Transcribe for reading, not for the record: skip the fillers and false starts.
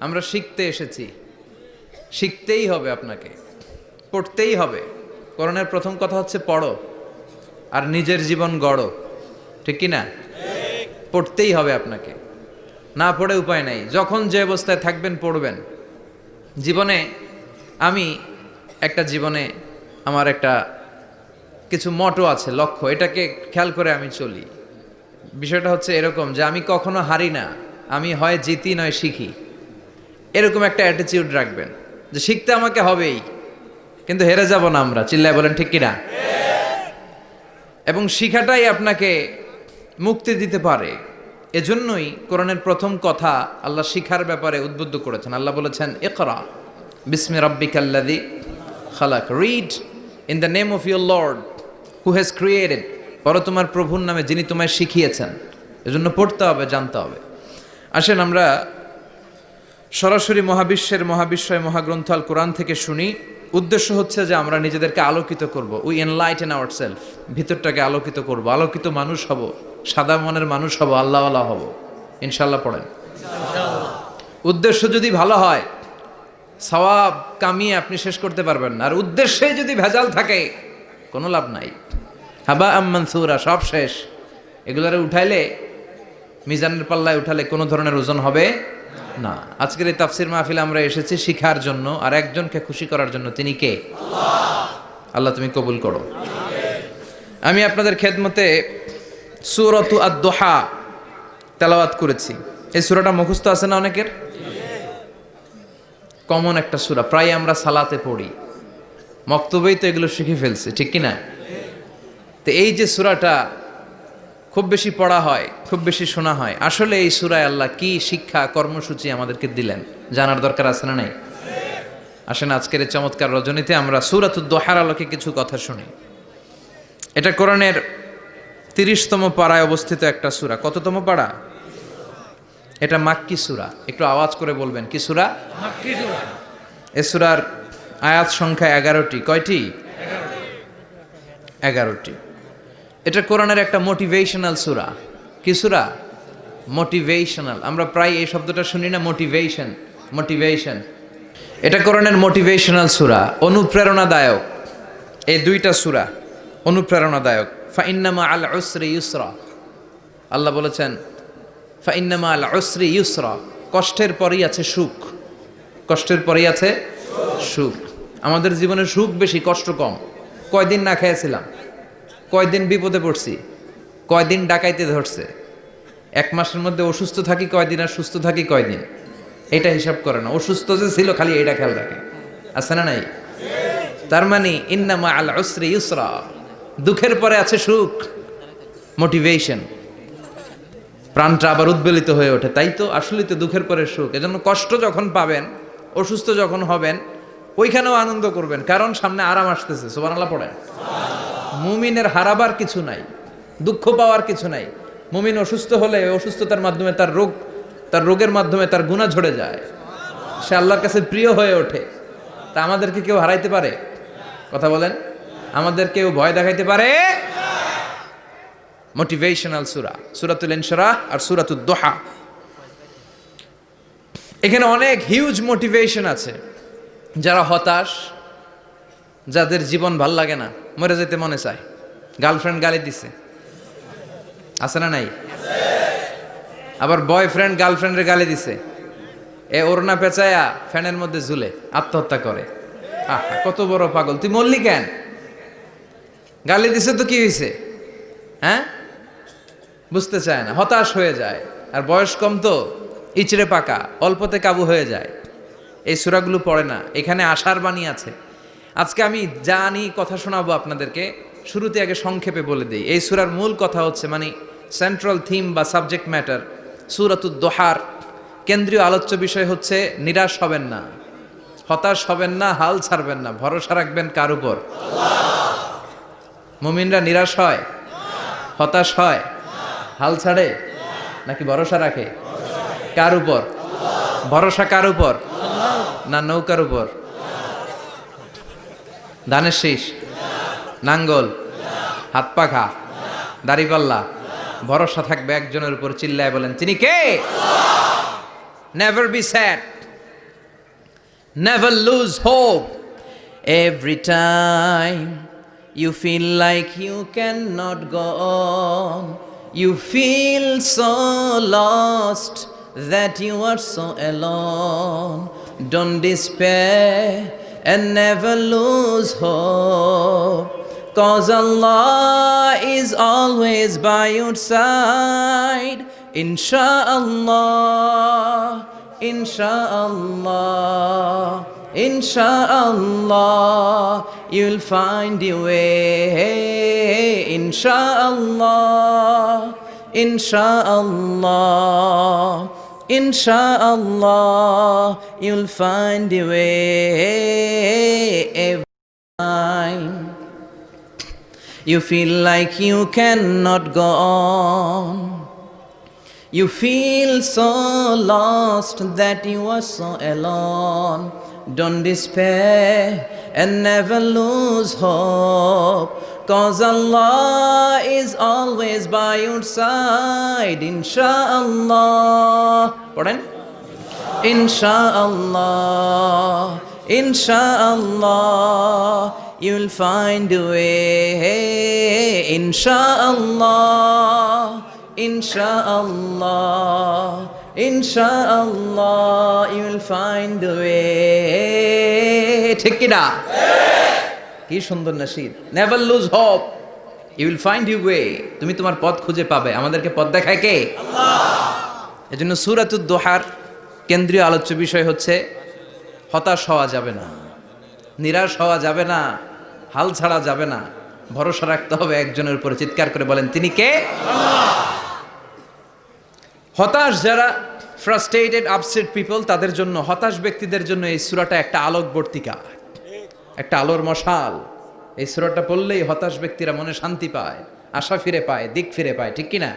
আমরা শিখতে এসেছি, শিখতেই হবে, আপনাকে পড়তেই হবে। কোরআনের প্রথম কথা হচ্ছে পড়ো আর নিজের জীবন গড়ো, ঠিক কি না? পড়তেই হবে আপনাকে, না পড়ে উপায় নাই। যখন যে অবস্থায় থাকবেন পড়বেন। জীবনে আমার একটা কিছু মটো আছে, লক্ষ্য, এটাকে খেয়াল করে আমি চলি। বিষয়টা হচ্ছে এরকম যে আমি কখনো হারি না, আমি হয় জিতি নয় শিখি, এরকম একটা অ্যাটিটিউড রাখবেন যে শিখতে আমাকে হবেই, কিন্তু হেরে যাব না আমরা। চিল্লায় বলেন ঠিক কিনা? এবং শিখাটাই আপনাকে মুক্তি দিতে পারে। এজন্যই কোরআনের প্রথম কথা আল্লাহ শিখার ব্যাপারে উদ্বুদ্ধ করেছেন। আল্লাহ বলেছেন, ইকরা বিসমি রাব্বিকাল্লাযী খালাক, read in the name of your lord who has created, পড়ো তোমার প্রভুর নামে যিনি তোমায় শিখিয়েছেন। এজন্য পড়তে হবে, জানতে হবে। আসেন আমরা সরাসরি মহাবিশ্বয় মহাগ্রন্থ আল কোরআন থেকে শুনি। উদ্দেশ্য হচ্ছে যে আমরা নিজেদেরকে আলোকিত করব, উই এনলাইটেন আওয়ারসেলফ, ভিতরটাকে আলোকিত করব, আলোকিত মানুষ হব, সাদা মনের মানুষ হব, আল্লাহওয়ালা হব ইনশাল্লাহ। পড়েন। উদ্দেশ্য যদি ভালো হয়, সওয়াব কামিয়ে আপনি শেষ করতে পারবেন না। আর উদ্দেশ্যে যদি ভেজাল থাকে, কোনো লাভ নাই। হাবা মানসুরা, সব শেষ। এগুলারে উঠাইলে, মিজানের পাল্লায় উঠালে কোনো ধরনের ওজন হবে না। আজকের এই তাফসির মাহফিলে আমরা এসেছি শিখার জন্য আর একজনকে খুশি করার জন্য। তিনি কে? আল্লাহ তুমি কবুল করো। আমি আপনাদের খেদমতে সূরাতু আদ-দুহা তেলাওয়াত করেছি। এই সূরাটা মুখস্থ আছে না অনেকের? কমন একটা সূরা, প্রায় আমরা সালাতে পড়ি, মক্তবেই তো এগুলো শিখে ফেলছি, ঠিক কি না? তো এই যে সূরাটা খুব বেশি পড়া হয়, খুব বেশি শোনা হয়, আসলে এই সূরায় আল্লাহ কি শিক্ষা কর্মসূচি আমাদেরকে দিলেন জানার দরকার আছে না নাই? আসেন আজকের এই চমৎকার রজনীতে আমরা সূরাতুদ দুহার আলোকে কিছু কথা শুনি। এটা কোরআনের 30তম পারায় অবস্থিত একটা সূরা। কততম পারা? এটা মাক্কি সূরা। একটু আওয়াজ করে বলবেন, কি সূরা? মাক্কি সূরা। এই সূরার আয়াত সংখ্যা 11টি। কয়টি? 11টি। এটা কোরআনের একটা মোটিভেশনাল সূরা। কি সূরা? মোটিভেশনাল। আমরা প্রায় এই শব্দটা শুনি না, মোটিভেশন। এটা কোরআনের মোটিভেশনাল সূরা, অনুপ্রেরণাদায়ক। এই দুইটা সূরা অনুপ্রেরণাদায়ক। ফাইন্না মাআল উসরি ইউসরা, আল্লাহ বলেছেন ফাইন্না মাআল উসরি ইউসরা, কষ্টের পরেই আছে সুখ, কষ্টের পরেই আছে সুখ। আমাদের জীবনে সুখ বেশি, কষ্ট কম। কয়দিন না খেয়েছিলাম, কয়দিন বিপদে পড়ছি, কয়দিন ডাকাইতে ধরছে, এক মাসের মধ্যে অসুস্থ থাকি কয়দিন আর সুস্থ থাকি কয়দিন, এটা হিসাব করে না। অসুস্থ যে ছিল খালি এটা খেয়াল রাখে, আছে না নাই? তার মানে ইন্না মাআল উসরি ইউসরা, দুঃখের পরে আছে সুখ, মোটিভেশন। প্রাণটা আবার উদ্বেলিত হয়ে ওঠে, তাই তো আসলেই তো দুঃখের পরে সুখ। এজন্য কষ্ট যখন পাবেন, অসুস্থ যখন হবেন, ওইখানেও আনন্দ করবেন, কারণ সামনে আরাম আসতেছে। সুবহানাল্লাহ পড়েন। মুমিনের হারাবার কিছু নাই, দুঃখ পাওয়ার কিছু নাই। মুমিন অসুস্থ হলে অসুস্থতার মাধ্যমে তার রোগের মাধ্যমে তার গুনাহ ঝরে যায়, সে আল্লাহর কাছে প্রিয় হয়ে ওঠে। তা আমাদেরকে কেউ হারাইতে পারে? কথা বলেন, আমাদের কেউ ভয় দেখাইতে পারে? মোটিভেশনাল সূরা, সূরাতুল ইনশিরাহ আর সূরাতুদ দুহা। এখানে অনেক হিউজ মোটিভেশন আছে। যারা হতাশ, যাদের জীবন ভাল লাগে না, মরে যেতে মনে চায়, গার্লফ্রেন্ড গালি দিছে, আছে না নাই? আবার বয়ফ্রেন্ড গার্লফ্রেন্ডের গালি দিছে, এ ওড়না পেঁচায়া ফ্যানের মধ্যে ঝুলে আত্মহত্যা করে। কত বড় পাগল, তুই মরলি কেন? গালি দিছে তো কি হয়েছে? হ্যাঁ, বুঝতে চায় না, হতাশ হয়ে যায়। আর বয়স কম তো, ইচড়ে পাকা, অল্পতে কাবু হয়ে যায়। এই সূরাগুলো পড়ে না। এখানে আশার বাণী আছে। আজকে আমি জানি কথা শোনাবো আপনাদেরকে, শুরুতে আগে সংক্ষেপে বলে দিই। এই সূরার মূল কথা হচ্ছে, মানে সেন্ট্রাল থিম বা সাবজেক্ট ম্যাটার সূরাতুদ দুহার কেন্দ্রীয় আলোচ্য বিষয় হচ্ছে নিরাশ হবেন না, হতাশ হবেন না, হাল ছাড়বেন না, ভরসা রাখবেন কার উপর? মুমিনরা নিরাশ হয়, হতাশ হয়, হাল ছাড়ে নাকি ভরসা রাখে? কার উপর ভরসা? কার উপর? না নৌকার উপর? ধানের শীষ, নাঙ্গল, হাত পাখা, দাড়িপাল্লা, ভরসা থাকবে একজনের উপর। চিল্লায় বলেন, তিনি কে? Never be sad, Never lose hope. Every time you feel like you cannot go on, you feel so lost that you are so alone. Don't despair and never lose hope, 'cause Allah is always by your side. Insha'Allah, Insha'Allah, Insha'Allah, you'll find your way. Insha'Allah, Insha'Allah, Insha'Allah, you'll find your way. Every time you feel like you cannot go on, you feel so lost that you are so alone. Don't despair and never lose hope, 'cause Allah is always by your side. Insha'Allah. Pardon? Insha'Allah, Insha'Allah, you'll find a way. Insha'Allah, Insha'Allah, Insha'Allah, you'll find a way. ঠিক কি না? কি সুন্দর nasheed. Never lose hope, you will find your way. তুমি তোমার পথ খুঁজে পাবে। আমাদেরকে পথ দেখায় কে? আল্লাহ। এজন্য সূরাতুদ দুহার কেন্দ্রীয় আলোচ্য বিষয় হচ্ছে হতাশ হওয়া যাবে না, নিরাশ হওয়া যাবে না, হাল ছাড়া যাবে না, ভরসা রাখতে হবে একজনের উপরে। চিৎকার করে বলেন, তিনি কে? আল্লাহ। হতাশ যারা, ফ্রাস্ট্রেটেড আপসেট পিপল, তাদের জন্য, হতাশ ব্যক্তিদের জন্য এই সূরাটা একটা আলোকবর্তিকা, একটা আলোর মশাল। এই সূরাটা পড়লেই হতাশ ব্যক্তিরা মনে শান্তি পায়, আশা ফিরে পায়, দিক ফিরে পায়। ঠিক কি না?